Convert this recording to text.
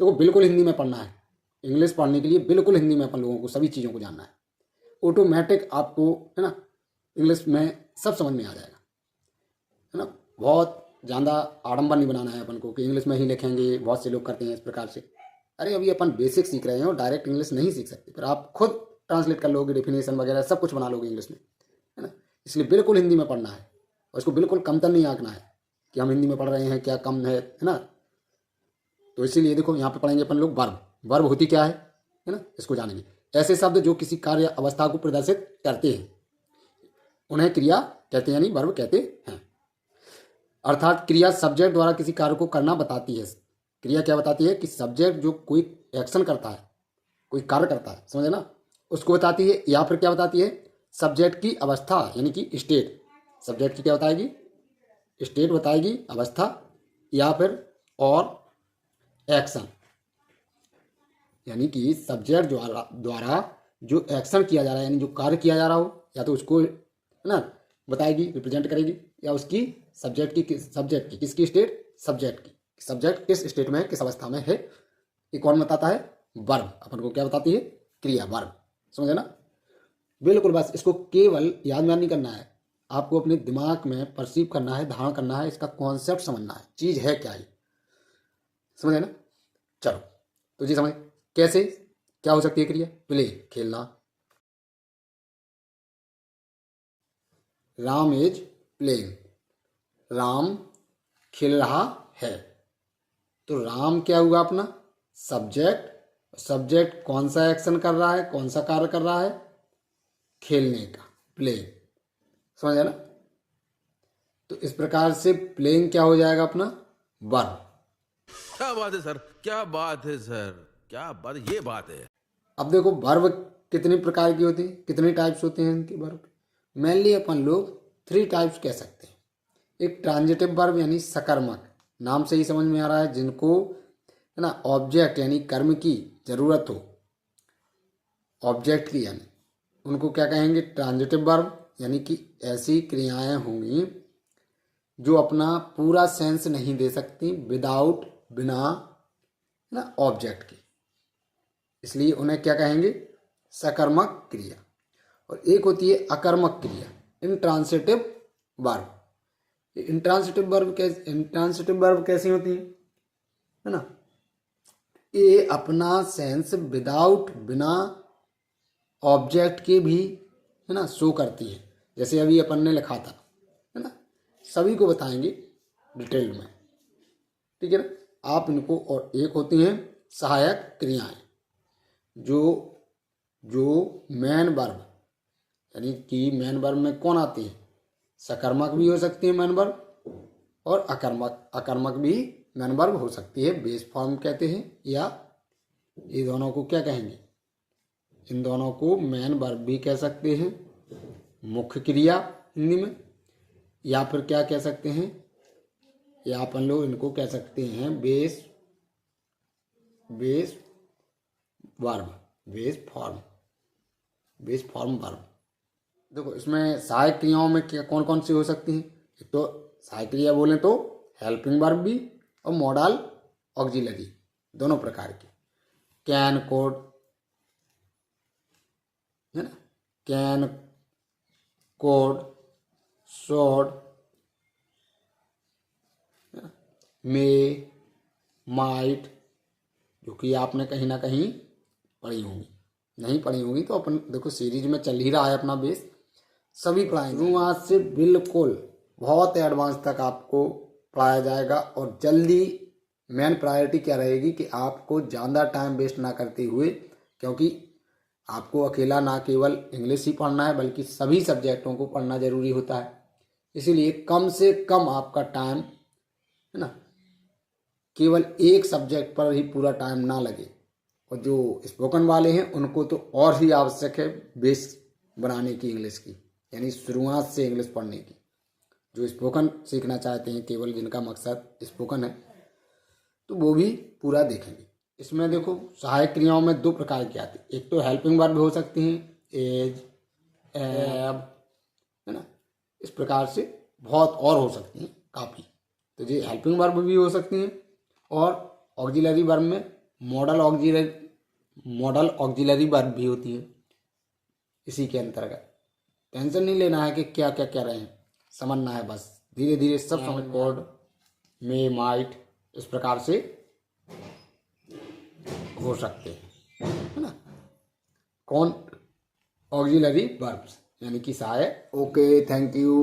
देखो बिल्कुल हिंदी में पढ़ना है, इंग्लिश पढ़ने के लिए बिल्कुल हिंदी में अपन लोगों को सभी चीज़ों को जानना है। ऑटोमेटिक आपको है ना इंग्लिश में सब समझ में आ जाएगा, है ना। बहुत ज़्यादा आडंबर नहीं बनाना है अपन को कि इंग्लिश में ही लिखेंगे, बहुत से लोग करते हैं इस प्रकार से। अरे अभी अपन बेसिक सीख रहे हैं और डायरेक्ट इंग्लिश नहीं सीख सकते, फिर आप खुद ट्रांसलेट कर लोगे, डेफिनेशन वगैरह सब कुछ बना लोगे इंग्लिश में, है ना। इसलिए बिल्कुल हिंदी में पढ़ना है और इसको बिल्कुल कमतर नहीं आंकना है कि हम हिंदी में पढ़ रहे हैं क्या कम है ना। तो इसीलिए देखो यहाँ पे पढ़ेंगे अपन लोग वर्ब। वर्ब होती क्या है ना, इसको जानेंगे। ऐसे शब्द जो किसी कार्य अवस्था को प्रदर्शित करते हैं उन्हें क्रिया कहते हैं, यानी वर्ब कहते हैं। अर्थात क्रिया सब्जेक्ट द्वारा किसी कार्य को करना बताती है। क्रिया क्या बताती है कि सब्जेक्ट जो कोई एक्शन करता है, कोई कार्य करता है, समझे ना, उसको बताती है। या फिर क्या बताती है, सब्जेक्ट की अवस्था यानी कि स्टेट। सब्जेक्ट की क्या बताएगी, स्टेट बताएगी, अवस्था, या फिर और एक्शन यानी कि सब्जेक्ट द्वारा जो एक्शन किया जा रहा है यानी जो कार्य किया जा रहा हो, या तो उसको है ना बताएगी, रिप्रेजेंट करेगी, या उसकी सब्जेक्ट की किसकी स्टेट, सब्जेक्ट किस स्टेट में है, किस अवस्था में है, ये कौन बताता है, वर्ब। अपन को क्या बताती है, क्रिया, वर्ब। समझे ना, बिल्कुल। बस इसको केवल याद नहीं करना है, आपको अपने दिमाग में परसीव करना है, धारण करना है, इसका कॉन्सेप्ट समझना है, चीज है क्या ये, समझे ना। चलो तो जी समझ कैसे क्या हो सकती है क्रिया, प्ले, खेलना। राम इज प्लेइंग, राम खेल रहा है। तो राम क्या हुआ अपना सब्जेक्ट। सब्जेक्ट कौन सा एक्शन कर रहा है, कौन सा कार्य कर रहा है, खेलने का, प्लेइंग। समझ ना। तो इस प्रकार से प्लेइंग क्या हो जाएगा अपना वर्ब। क्या बात है सर, क्या बात है सर, क्या बात, ये बात है। अब देखो वर्ब कितने प्रकार की होती है, कितने टाइप्स होते हैं इनके वर्ब। मेनली अपन लोग 3 टाइप्स कह सकते हैं। एक ट्रांजिटिव वर्ब यानी सकर्मक, नाम से ही समझ में आ रहा है, जिनको है ना ऑब्जेक्ट यानी कर्म की जरूरत हो, ऑब्जेक्ट की, यानी उनको क्या कहेंगे, ट्रांजिटिव वर्ब। यानी कि ऐसी क्रियाएं होंगी जो अपना पूरा सेंस नहीं दे सकती विदाउट, बिना, है ना, ऑब्जेक्ट के, इसलिए उन्हें क्या कहेंगे, सकर्मक क्रिया। और एक होती है अकर्मक क्रिया, इंट्रांसिटिव वर्ब। इंट्रांसिटिव वर्ब कैसी होती है ना, ये अपना सेंस विदाउट, बिना ऑब्जेक्ट के भी, है ना, शो करती है। जैसे अभी अपन ने लिखा था, है ना, सभी को बताएंगे डिटेल में, ठीक है ना आप इनको। और एक होती हैं सहायक क्रियाएं, जो जो मेन वर्ब यानी कि मेन वर्ब में कौन आती है, सकर्मक भी हो सकती है मेन वर्ब, और अकर्मक भी मेन वर्ब हो सकती है, बेस फॉर्म कहते हैं, या ये दोनों को क्या कहेंगे, इन दोनों को मेन वर्ब भी कह सकते हैं, मुख्य क्रिया हिंदी में, या फिर क्या कह सकते हैं, या अपन लोग इनको कह सकते हैं base verb, base form verb. देखो इसमें सहायक क्रियाओं में क्या कौन कौन सी हो सकती हैं। एक तो सहायक क्रिया बोलें तो हेल्पिंग वर्ब भी, और मॉडल ऑक्सिलरी, दोनों प्रकार की। कैन, कोड, है ना, can, code, short, may, might, जो कि आपने कहीं ना कहीं पढ़ी होंगी, नहीं पढ़ी होंगी तो अपन देखो सीरीज में चल ही रहा है अपना बेस, सभी पढ़ाएंगे आज से, बिल्कुल बहुत एडवांस तक आपको पढ़ाया जाएगा। और जल्दी मेन प्रायोरिटी क्या रहेगी कि आपको ज़्यादा टाइम वेस्ट ना करते हुए, क्योंकि आपको अकेला ना केवल इंग्लिश ही पढ़ना है बल्कि सभी सब्जेक्टों को पढ़ना जरूरी होता है, इसीलिए कम से कम आपका टाइम, है ना, केवल एक सब्जेक्ट पर ही पूरा टाइम ना लगे। और जो स्पोकन वाले हैं उनको तो और ही आवश्यक है बेस बनाने की इंग्लिश की, यानी शुरुआत से इंग्लिश पढ़ने की। जो स्पोकन सीखना चाहते हैं, केवल जिनका मकसद स्पोकन है, तो वो भी पूरा देखेंगे। इसमें देखो सहायक क्रियाओं में 2 प्रकार की आती है। एक तो हेल्पिंग वर्ब हो सकती हैं, एज, एब, है ना, इस प्रकार से बहुत और हो सकती हैं काफ़ी। तो ये हेल्पिंग वर्ब भी हो सकती हैं, और ऑक्सिलरी वर्ब में मॉडल ऑक्सिलरी वर्ब भी होती है इसी के अंतर्गत। टेंशन नहीं लेना है कि क्या क्या कह रहे हैं, समझना है बस, धीरे धीरे सब समझ। कोड मे माइट इस प्रकार से हो सकते हैं, है ना। कौन ऑक्सिलरी वर्ब्स यानी कि सहायक। Okay, thank you.